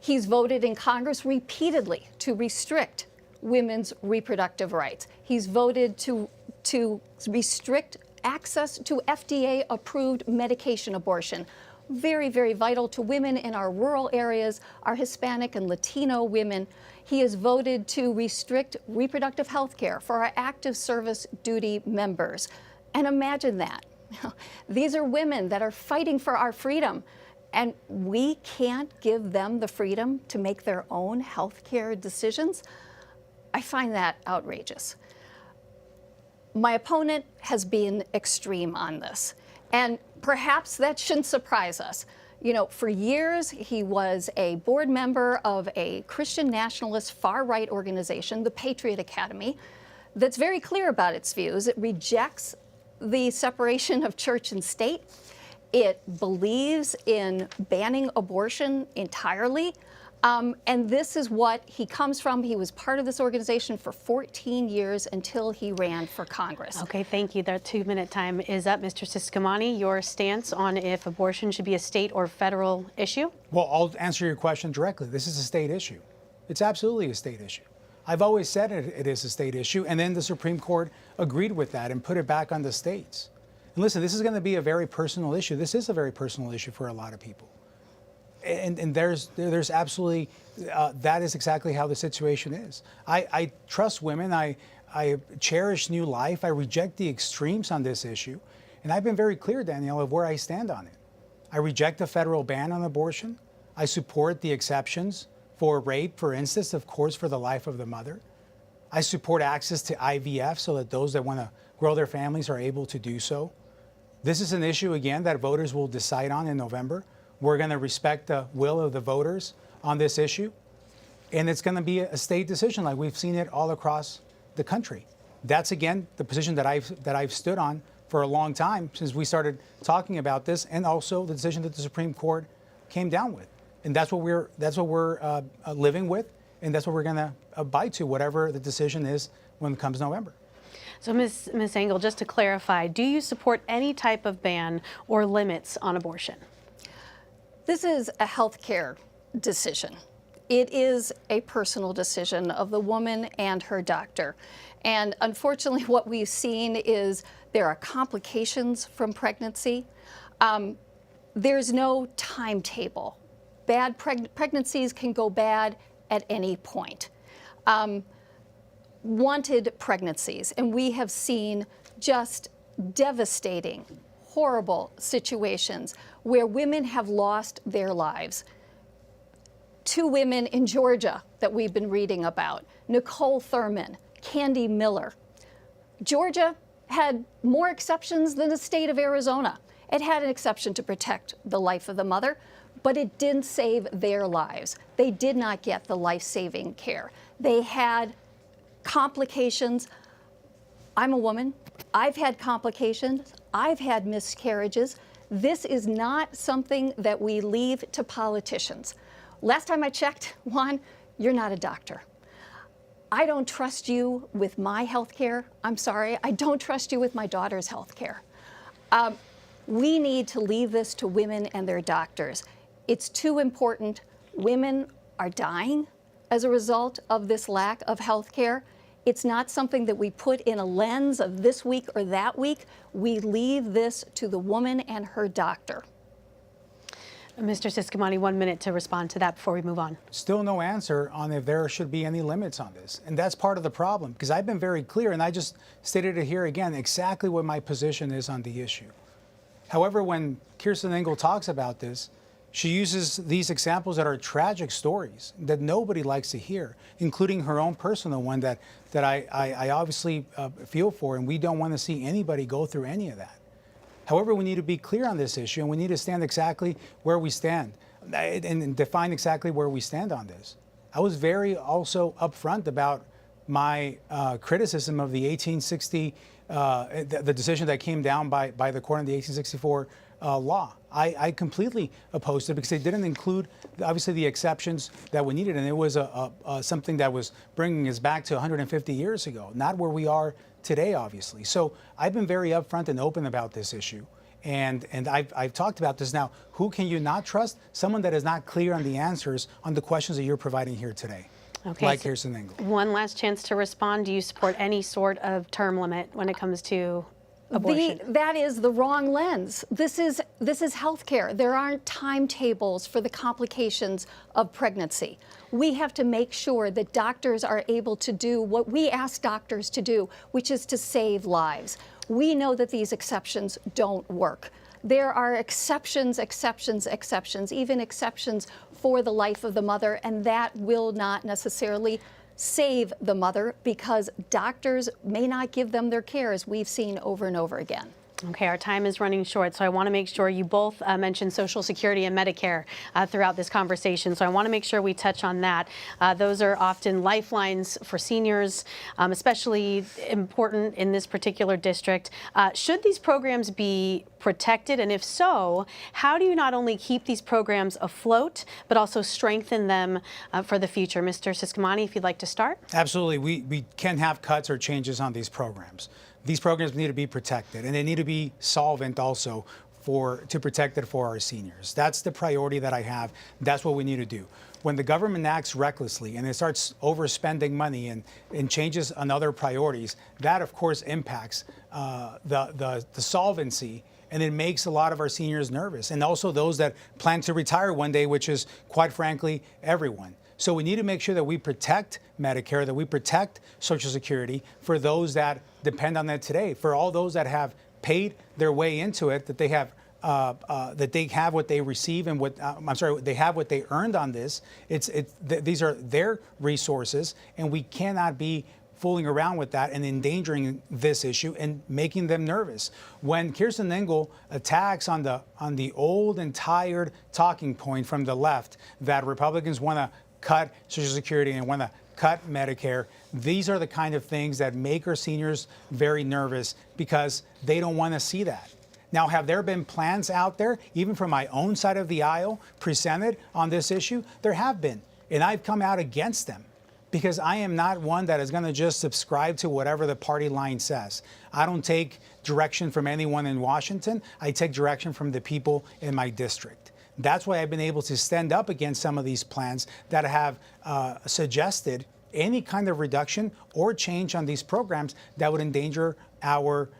[SPEAKER 3] He's voted in Congress repeatedly to restrict women's reproductive rights. He's voted to restrict access to FDA-approved medication abortion. Very, very vital to women in our rural areas, our Hispanic and Latino women. He has voted to restrict reproductive health care for our active service duty members. And imagine that. These are women that are fighting for our freedom, and we can't give them the freedom to make their own health care decisions. I find that outrageous. My opponent has been extreme on this, and perhaps that shouldn't surprise us. You know, for years, he was a board member of a Christian nationalist far-right organization, the Patriot Academy, that's very clear about its views. It rejects the separation of church and state. It believes in banning abortion entirely. And this is what he comes from. He was part of this organization for 14 years until he ran for Congress.
[SPEAKER 1] Okay, thank you. The 2-minute time is up. Mr. Ciscomani, your stance on if abortion should be a state or federal issue?
[SPEAKER 2] Well, I'll answer your question directly. This is a state issue. It's absolutely a state issue. I've always said it is a state issue, and then the Supreme Court agreed with that and put it back on the states. And listen, this is going to be a very personal issue. This is a very personal issue for a lot of people. And there's absolutely, that is exactly how the situation is. I trust women. I cherish new life. I reject the extremes on this issue. And I've been very clear, Danielle, of where I stand on it. I reject the federal ban on abortion. I support the exceptions for rape, for instance, of course, for the life of the mother. I support access to IVF so that those that want to grow their families are able to do so. This is an issue, again, that voters will decide on in November. We're going to respect the will of the voters on this issue. And it's going to be a state decision like we've seen it all across the country. That's, again, the position that I've stood on for a long time since we started talking about this, and also the decision that the Supreme Court came down with. And that's what we're living with, and that's what we're going to abide to, whatever the decision is when it comes November.
[SPEAKER 1] So, Ms. Engel, just to clarify, do you support any type of ban or limits on abortion?
[SPEAKER 3] This is a healthcare decision. It is a personal decision of the woman and her doctor. And unfortunately, what we've seen is there are complications from pregnancy. There's no timetable. Bad pregnancies can go bad at any point. Wanted pregnancies, and we have seen just devastating, horrible situations where women have lost their lives. 2 women in Georgia that we've been reading about, Nicole Thurman, Candy Miller. Georgia had more exceptions than the state of Arizona. It had an exception to protect the life of the mother, but it didn't save their lives. They did not get the life-saving care. They had complications. I'm a woman. I've had complications. I've had miscarriages. This is not something that we leave to politicians. Last time I checked, Juan, you're not a doctor. I don't trust you with my health care. I'm sorry. I don't trust you with my daughter's health care. We need to leave this to women and their doctors. It's too important. Women are dying as a result of this lack of health care. It's not something that we put in a lens of this week or that week. We leave this to the woman and her doctor.
[SPEAKER 1] Mr. Ciscomani, 1 minute to respond to that before we move on.
[SPEAKER 2] Still no answer on if there should be any limits on this. And that's part of the problem, because I've been very clear, and I just stated it here again, exactly what my position is on the issue. However, when Kirsten Engel talks about this, she uses these examples that are tragic stories that nobody likes to hear, including her own personal one that I obviously feel for, and we don't want to see anybody go through any of that. However, we need to be clear on this issue, and we need to stand exactly where we stand and define exactly where we stand on this. I was very also upfront about my criticism of the 1860, the decision that came down by the court in the 1864 law. I completely opposed it because it didn't include, obviously, the exceptions that we needed, and it was something that was bringing us back to 150 years ago, not where we are today, obviously. So I've been very upfront and open about this issue, and I've talked about this. Now, who can you not trust? Someone that is not clear on the answers on the questions that you're providing here today. Okay, like Kirsten Engel.
[SPEAKER 1] One last chance to respond. Do you support any sort of term limit when it comes to abortion?
[SPEAKER 3] That is the wrong lens. This is healthcare. There aren't timetables for the complications of pregnancy. We have to make sure that doctors are able to do what we ask doctors to do, which is to save lives. We know that these exceptions don't work. There are exceptions, even exceptions for the life of the mother, and that will not necessarily save the mother because doctors may not give them their care, as we've seen over and over again.
[SPEAKER 1] Okay, our time is running short, so I want to make sure you both mentioned Social Security and Medicare throughout this conversation, so I want to make sure we touch on that. Those are often lifelines for seniors, especially important in this particular district. Should these programs be protected, and if so, how do you not only keep these programs afloat, but also strengthen them for the future? Mr. Ciscomani, if you'd like to start.
[SPEAKER 2] Absolutely. We can't have cuts or changes on these programs. These programs need to be protected, and they need to be solvent also to protect it for our seniors. That's the priority that I have. That's what we need to do. When the government acts recklessly and it starts overspending money and changes on other priorities, that of course impacts the solvency, and it makes a lot of our seniors nervous, and also those that plan to retire one day, which is quite frankly everyone. So we need to make sure that we protect Medicare, that we protect Social Security for those that depend on that today, for all those that have paid their way into it, that they have what they receive and they have what they earned on this. These are their resources, and we cannot be fooling around with that and endangering this issue and making them nervous. When Kirsten Engel attacks on the old and tired talking point from the left that Republicans want to cut Social Security and want to cut Medicare, these are the kind of things that make our seniors very nervous because they don't want to see that. Now, have there been plans out there, even from my own side of the aisle, presented on this issue? There have been, and I've come out against them because I am not one that is going to just subscribe to whatever the party line says. I don't take direction from anyone in Washington. I take direction from the people in my district. That's why I've been able to stand up against some of these plans that have suggested any kind of reduction or change on these programs that would endanger our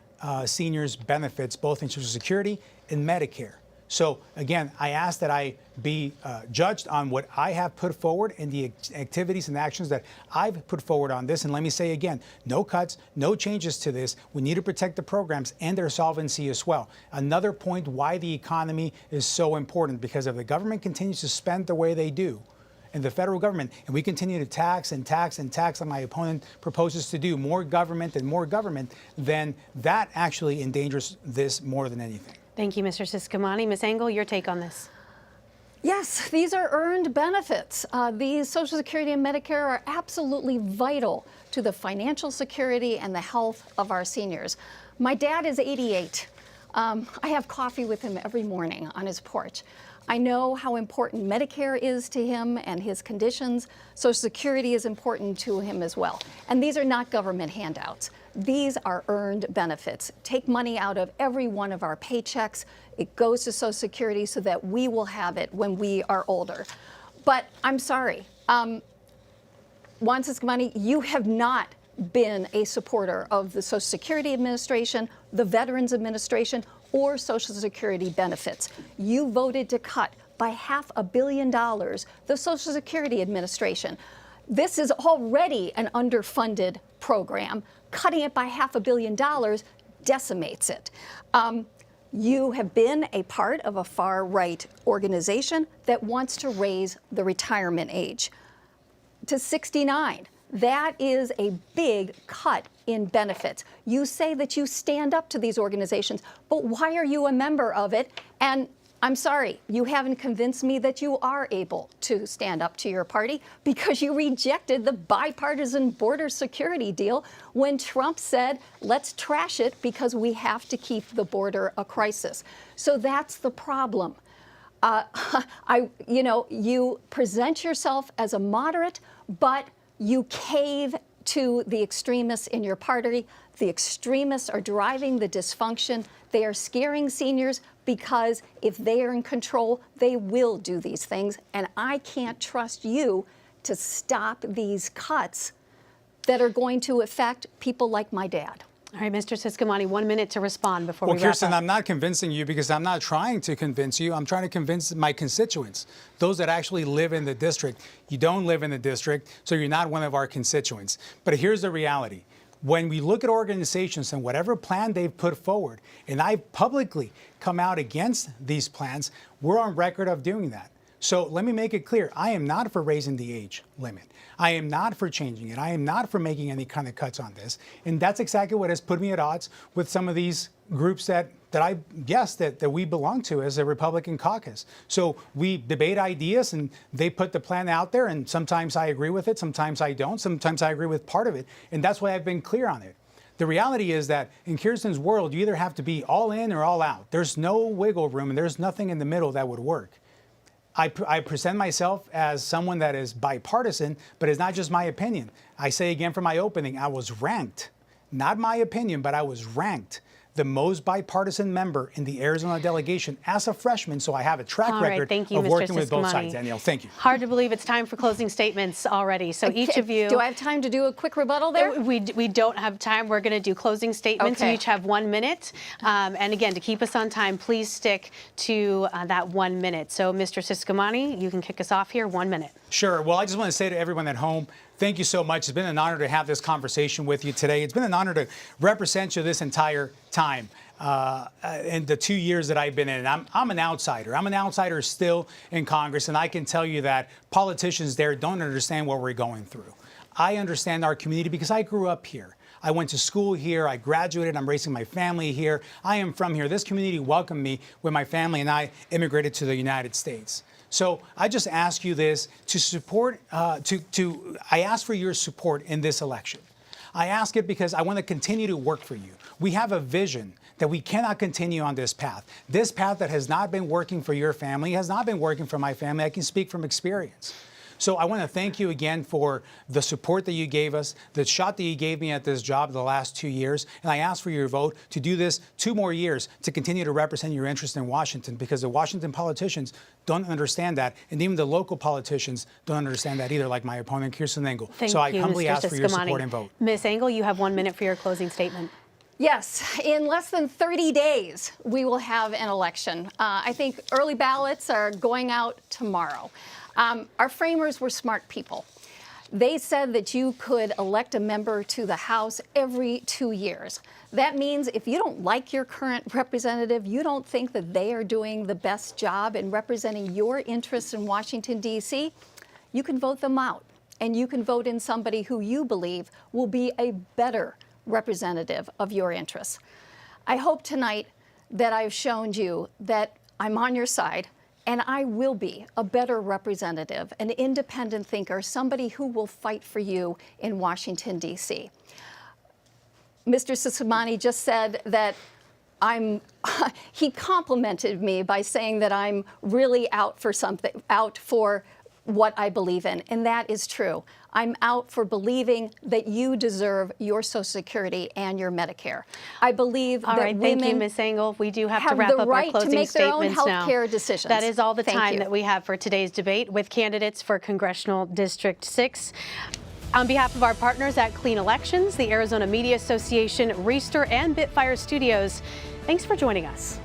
[SPEAKER 2] seniors' benefits, both in Social Security and Medicare. So again, I ask that I be judged on what I have put forward and the activities and actions that I've put forward on this. And let me say again, no cuts, no changes to this. We need to protect the programs and their solvency as well. Another point why the economy is so important, because if the government continues to spend the way they do, and the federal government, and we continue to tax and tax and tax, like my opponent proposes to do, more government and more government, then that actually endangers this more than anything.
[SPEAKER 1] Thank you, Mr. Ciscomani. Ms. Engel, your take on this.
[SPEAKER 3] Yes, these are earned benefits. These Social Security and Medicare are absolutely vital to the financial security and the health of our seniors. My dad is 88. I have coffee with him every morning on his porch. I know how important Medicare is to him and his conditions. Social Security is important to him as well. And these are not government handouts. These are earned benefits. Take money out of every one of our paychecks. It goes to Social Security so that we will have it when we are older. But I'm sorry, Juan Ciscomani, you have not been a supporter of the Social Security Administration, the Veterans Administration, or Social Security benefits. You voted to cut by $500 million the Social Security Administration. This is already an underfunded program. Cutting it by $500 million decimates it. You have been a part of a far-right organization that wants to raise the retirement age to 69. That is a big cut in benefits. You say that you stand up to these organizations, but why are you a member of it? And I'm sorry, you haven't convinced me that you are able to stand up to your party, because you rejected the bipartisan border security deal when Trump said, let's trash it because we have to keep the border a crisis. So that's the problem. You present yourself as a moderate, but you cave to the extremists in your party. The extremists are driving the dysfunction. They are scaring seniors because if they are in control, they will do these things. And I can't trust you to stop these cuts that are going to affect people like my dad.
[SPEAKER 1] All right, Mr. Ciscomani, 1 minute to respond before we wrap
[SPEAKER 2] Kirsten,
[SPEAKER 1] up.
[SPEAKER 2] I'm not convincing you, because I'm not trying to convince you. I'm trying to convince my constituents, those that actually live in the district. You don't live in the district, so you're not one of our constituents. But here's the reality. When we look at organizations and whatever plan they've put forward, and I publicly come out against these plans, we're on record of doing that. So let me make it clear. I am not for raising the age limit. I am not for changing it. I am not for making any kind of cuts on this. And that's exactly what has put me at odds with some of these groups that we belong to as a Republican caucus. So we debate ideas, and they put the plan out there, and sometimes I agree with it, sometimes I don't, sometimes I agree with part of it. And that's why I've been clear on it. The reality is that in Kirsten's world, you either have to be all in or all out. There's no wiggle room, and there's nothing in the middle that would work. I present myself as someone that is bipartisan, but it's not just my opinion. I say again from my opening, I was ranked, not my opinion, but I was ranked the most bipartisan member in the Arizona delegation as a freshman, so I have a track record of working with both sides. Danielle, thank you.
[SPEAKER 1] Hard to believe it's time for closing statements already. So each of you...
[SPEAKER 3] Do I have time to do a quick rebuttal there?
[SPEAKER 1] We don't have time. We're going to do closing statements.
[SPEAKER 3] Okay.
[SPEAKER 1] You each have 1 minute. And again, to keep us on time, please stick to that 1 minute. So Mr. Ciscomani, you can kick us off here. 1 minute. Sure.
[SPEAKER 2] Well, I just want to say to everyone at home, thank you so much. It's been an honor to have this conversation with you today. It's been an honor to represent you this entire time in the 2 years that I've been in. I'm an outsider. I'm an outsider still in Congress, and I can tell you that politicians there don't understand what we're going through. I understand our community because I grew up here. I went to school here. I graduated. I'm raising my family here. I am from here. This community welcomed me when my family and I immigrated to the United States. So I just ask you this to support, I ask for your support in this election. I ask it because I want to continue to work for you. We have a vision that we cannot continue on this path. This path that has not been working for your family has not been working for my family. I can speak from experience. So I want to thank you again for the support that you gave us, the shot that you gave me at this job the last 2 years. And I ask for your vote to do this 2 more years to continue to represent your interest in Washington, because the Washington politicians don't understand that. And even the local politicians don't understand that either, like my opponent, Kirsten Engel. So I humbly ask for your support and vote.
[SPEAKER 1] Ms. Engel, you have 1 minute for your closing statement.
[SPEAKER 3] Yes, in less than 30 days, we will have an election. I think early ballots are going out tomorrow. Our framers were smart people. They said that you could elect a member to the House every 2 years. That means if you don't like your current representative, you don't think that they are doing the best job in representing your interests in Washington, D.C., you can vote them out. And you can vote in somebody who you believe will be a better representative of your interests. I hope tonight that I've shown you that I'm on your side, and I will be a better representative, an independent thinker, somebody who will fight for you in Washington, D.C. Mr. Ciscomani just said that he complimented me by saying that I'm really out for what I believe in, and that is true. I'm out for believing that you deserve your Social Security and your Medicare. I believe that women
[SPEAKER 1] thank you, Ms. Engel. We do have to wrap up our closing statements now.
[SPEAKER 3] Have the right to make their own health care decisions.
[SPEAKER 1] That is all the time that we have for today's debate with candidates for Congressional District 6. On behalf of our partners at Clean Elections, the Arizona Media Association, Reister, and Bitfire Studios, thanks for joining us.